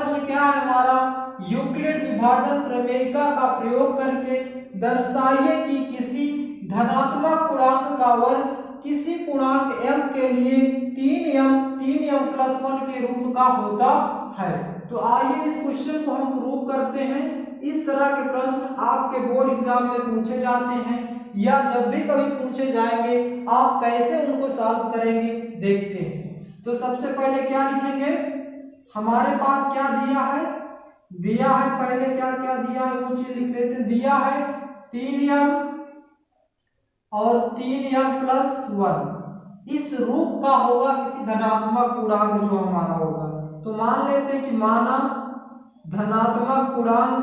प्रश्न क्या है हमारा, यूक्लिड विभाजन प्रमेयिका का प्रयोग करके दर्शाइए कि किसी धनात्मक पूर्णांक का वर्ग किसी पूर्णांक m के लिए 3m+1 के रूप का होता है। तो आइए इस क्वेश्चन को हम प्रूव करते हैं। इस तरह के प्रश्न आपके बोर्ड एग्जाम में पूछे जाते हैं या जब भी कभी पूछे जाएंगे आप कैसे उनको सॉल्व करेंगे देखते हैं। तो सबसे पहले क्या लिखेंगे, हमारे पास क्या दिया है, पहले क्या क्या दिया है वो चीज लिख लेते हैं। दिया है 3m और 3m+1 इस रूप का होगा किसी धनात्मक पूर्णांक जो हमारा होगा। तो मान लेते हैं कि माना धनात्मक पूर्णांक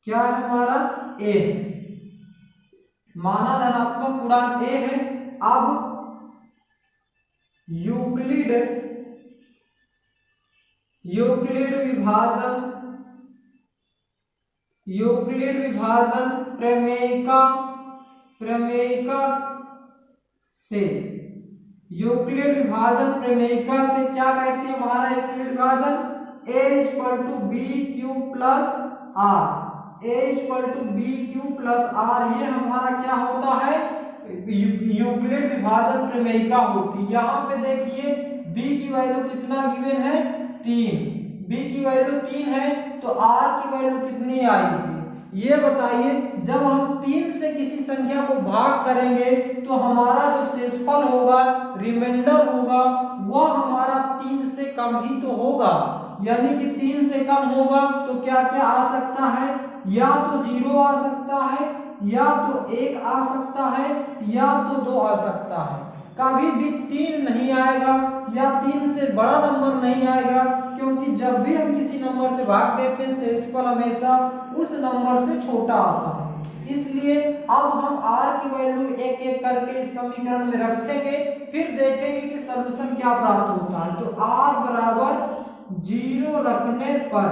क्या है हमारा a, माना धनात्मक पूर्णांक a है। अब यूक्लिड विभाजन प्रमेयिका से क्या कहते हैं हमारा यूक्लिड विभाजन a = bq+r, ये हमारा क्या होता है, यूक्लिड विभाजन प्रमेयिका होती। यहाँ पे देखिए b की वैल्यू कितना गिवन है, 3, b की वैल्यू 3 है तो r की वैल्यू कितनी आएगी ये बताइए। जब हम 3 से किसी संख्या को भाग करेंगे तो हमारा जो शेषफल होगा, रिमाइंडर होगा, वह हमारा 3 से कम ही तो होगा। यानी कि 3 से कम होगा तो क्या क्या आ सकता है, या तो 0 आ सकता है, या तो 1 आ सकता है, या तो 2 आ सकता है। कभी भी 3 नहीं आएगा या 3 से बड़ा नंबर नहीं आएगा, क्योंकि जब भी हम किसी नंबर से भाग देते हैं शेषफल हमेशा उस नंबर से छोटा आता है। इसलिए अब हम r की वैल्यू एक एक करके इस समीकरण में रखेंगे, फिर देखेंगे कि सलूशन क्या प्राप्त होता है। तो r बराबर 0 रखने पर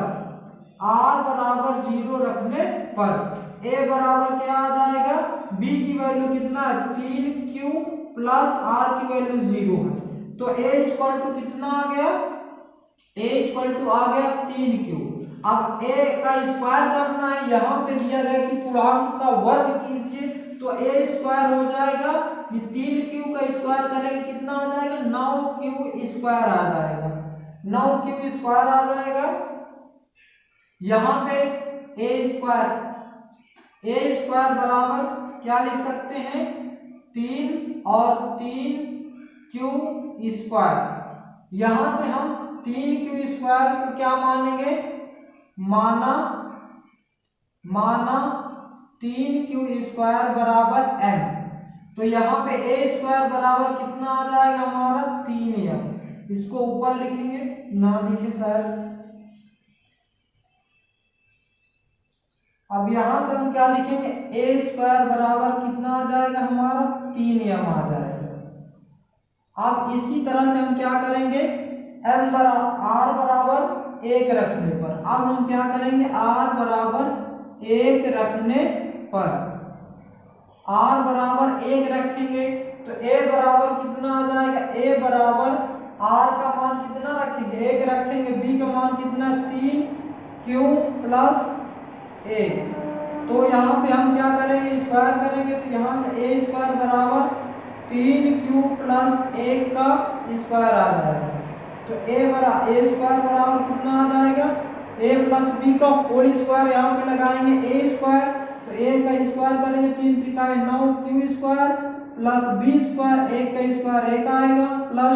a बराबर क्या आ जाएगा, b की वैल्यू कितना है 3q प्लस r की वैल्यू 0 है। तो a इक्वल टू कितना आ गया, a इक्वल टू आ गया 3q। अब a का स्क्वायर करना है, यहाँ पे दिया गया कि पूर्णांक का वर्ग कीजिए, तो a स्क्वायर हो जाएगा, ये 3q का स्क्वायर करेंगे कितना आ जाएगा, 9q स्क्वायर आ जाएगा, 9q स्क्वायर आ जाएगा। यहाँ पे a स्क्वायर बराबर क्या लिख सकते हैं, 3 और 3q स्क्वायर। यहाँ से हम 3q स्क्वायर को क्या मानेंगे, माना 3q स्क्वायर बराबर m। तो यहाँ पे a स्क्वायर बराबर कितना आ जाएगा हमारा 3m। इसको ऊपर लिखेंगे, ना लिखे शायद। अब यहां से हम क्या लिखेंगे, a स्क्वायर बराबर कितना आ जाएगा हमारा 3m आ जाएगा। अब इसी तरह से हम क्या करेंगे, r बराबर 1 रखने पर, अब हम क्या करेंगे, r बराबर 1 रखने पर, r बराबर 1 रखेंगे तो a बराबर कितना आ जाएगा, a बराबर r का मान कितना रखेंगे, 1 रखेंगे, b का मान कितना 3q प्लस 1। तो यहाँ पे हम क्या करेंगे, स्क्वायर करेंगे, तो यहाँ से a स्क्वायर बराबर 3q प्लस 1 का स्क्वायर आ जाएगा। तो a स्क्वायर बराबर कितना आ जाएगा, a प्लस b का होल स्क्वायर यहाँ पे लगाएंगे a स्क्वायर, तो a का स्क्वायर करेंगे 3 त्रिकाएं 9q square plus b square, 1 का स्क्वायर 1 आएगा, प्लस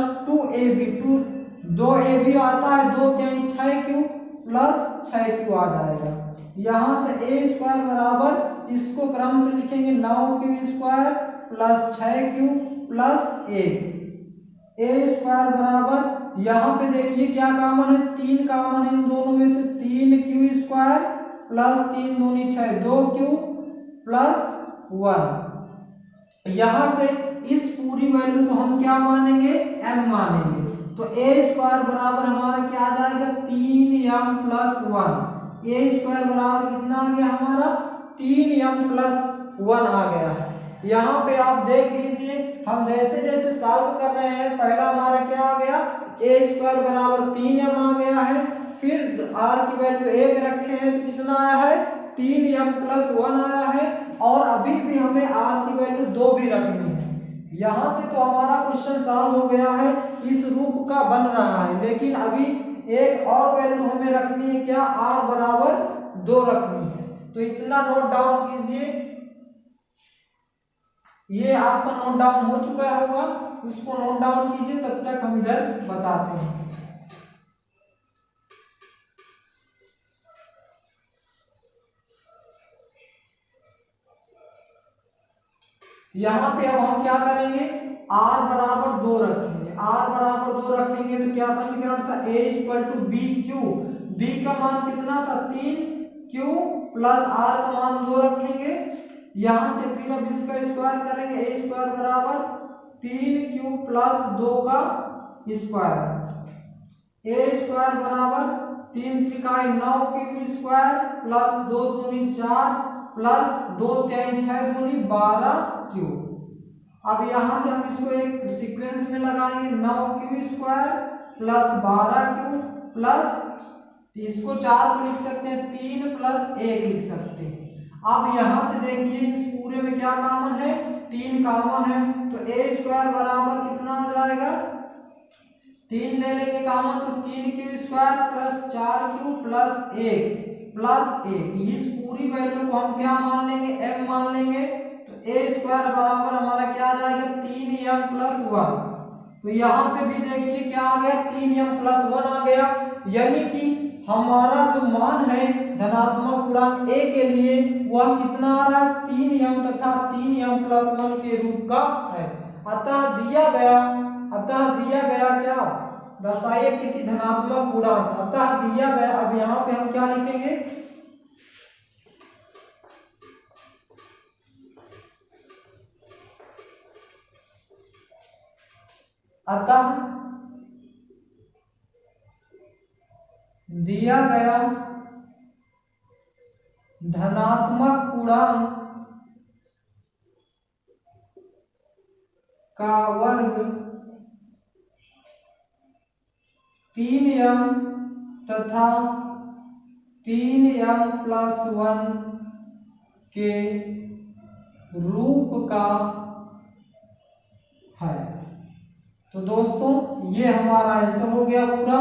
2ab आता है, 2 क्या 6q प्लस 6q आ जाएगा। यहाँ से a स्क्वायर बराबर, इसको क्रम से लिखेंगे 9q square plus 6q plus 1, a square बराबर, यहाँ पे देखिए क्या कॉमन है, 3 कॉमन है इन दोनों में से, 3q स्क्वायर प्लस 3 दूनी 6, 2q प्लस 1। यहाँ से इस पूरी वैल्यू को हम क्या मानेंगे, m मानेंगे। तो a स्क्वायर बराबर हमारा क्या आ जाएगा 3m प्लस 1, a स्क्वायर बराबर कितना आ गया हमारा 3m प्लस 1 आ गया है। यहाँ पे आप देख लीजिए, हम जैसे जैसे सॉल्व कर रहे हैं, पहला हमारा क्या आ गया, ए स्क्वायर बराबर 3m आ गया है। फिर आर की वैल्यू 1 रखे हैं तो कितना आया है, 3m + 1 आया है। और अभी भी हमें आर की वैल्यू 2 भी रखनी है। यहाँ से तो हमारा क्वेश्चन सॉल्व हो गया है, इस रूप का बन रहा है। लेकिन अभी एक और वैल्यू हमें रखनी है, क्या, आर बराबर 2 रखनी है। तो इतना नोट डाउन कीजिए, ये आपका नोट डाउन हो चुका होगा, उसको नोट डाउन कीजिए, तब तक हम इधर बताते हैं। यहाँ पे अब हम क्या करेंगे, r बराबर 2 रखेंगे। r बराबर 2 रखेंगे तो क्या समीकरण था, a = bq। b का मान कितना था, 3q प्लस r का मान 2 रखेंगे। यहाँ से फिर अब इसका स्क्वायर करेंगे, a स्क्वायर बराबर 3q प्लस 2 का स्क्वायर। a स्क्वायर बराबर 3 × 3 = 9q स्क्वायर प्लस 2 दूनी 4 प्लस 2 3 6 दूनी 12q। अब यहाँ से हम इसको एक सीक्वेंस में लगाएंगे, 9q square plus 12q plus, इसको 4 को लिख सकते हैं, 3 + 1 लिख सकते हैं। अब यहाँ से देखिए, इस पूरे में क्या कॉमन है, 3 कॉमन है, तो a स्क्वायर बराबर कितना आ जाएगा, 3 ले लेंगे कॉमन तो 3q square plus 4q plus 1 इस पूरी वैल्यू को हम क्या मान लेंगे, m मान लेंगे। तो a स्क्वायर बराबर हमारा क्या आ जाएगा, 3m + 1। तो यहाँ पे भी देखिए क्या आ गया, 3m + 1 आ गया। यानी कि हमारा जो मान है धनात्मक पूर्णांक a के लिए वह कितना आ रहा है, 3m तथा 3m + 1 के रूप का है। अतः दिया गया क्या, दर्शाइए किसी धनात्मक पूर्णांक, अतः दिया गया। अब यहाँ पे हम क्या लिखेंगे, अतः दिया गया धनात्मक पूर्णांक का वर्ग 3m तथा 3m + 1 के रूप का है। तो दोस्तों ये हमारा आंसर हो गया पूरा।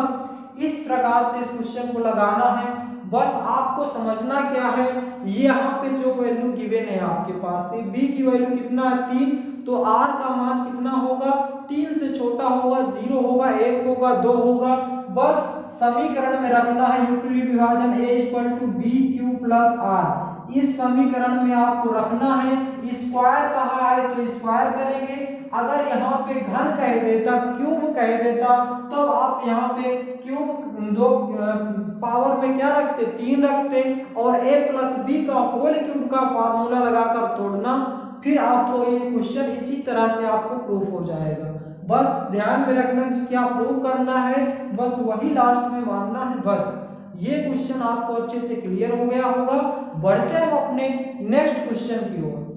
इस प्रकार से इस क्वेश्चन को लगाना है। बस आपको समझना क्या है, ये यहाँ पे जो वैल्यू गिवन है आपके पास, b की वैल्यू कितना है, 3, तो r का मान कितना होगा, 3 से छोटा होगा, 0 होगा, 1 होगा, 2 होगा। बस समीकरण में रखना है यूक्लिड विभाजन a = bq + r। इस समीकरण में आपको रखना है। स्क्वायर कहा है तो स्क्वायर करेंगे। अगर यहाँ पे घन कह देता, क्यूब कह देता, तो आप यहाँ पे क्यूब 2 पावर में क्या रखते, 3 रखते और a + b का होल क्यूब का फार्मूला लगाकर तोड़ना। फिर आपको ये क्वेश्चन इसी तरह से आपको प्रूफ हो जाएगा। बस ध्यान में रखना कि क्या प्रूफ करना है, बस वही लास्ट में मानना है। बस ये क्वेश्चन आपको अच्छे से क्लियर हो गया होगा। बढ़ते हैं हम अपने नेक्स्ट क्वेश्चन की ओर।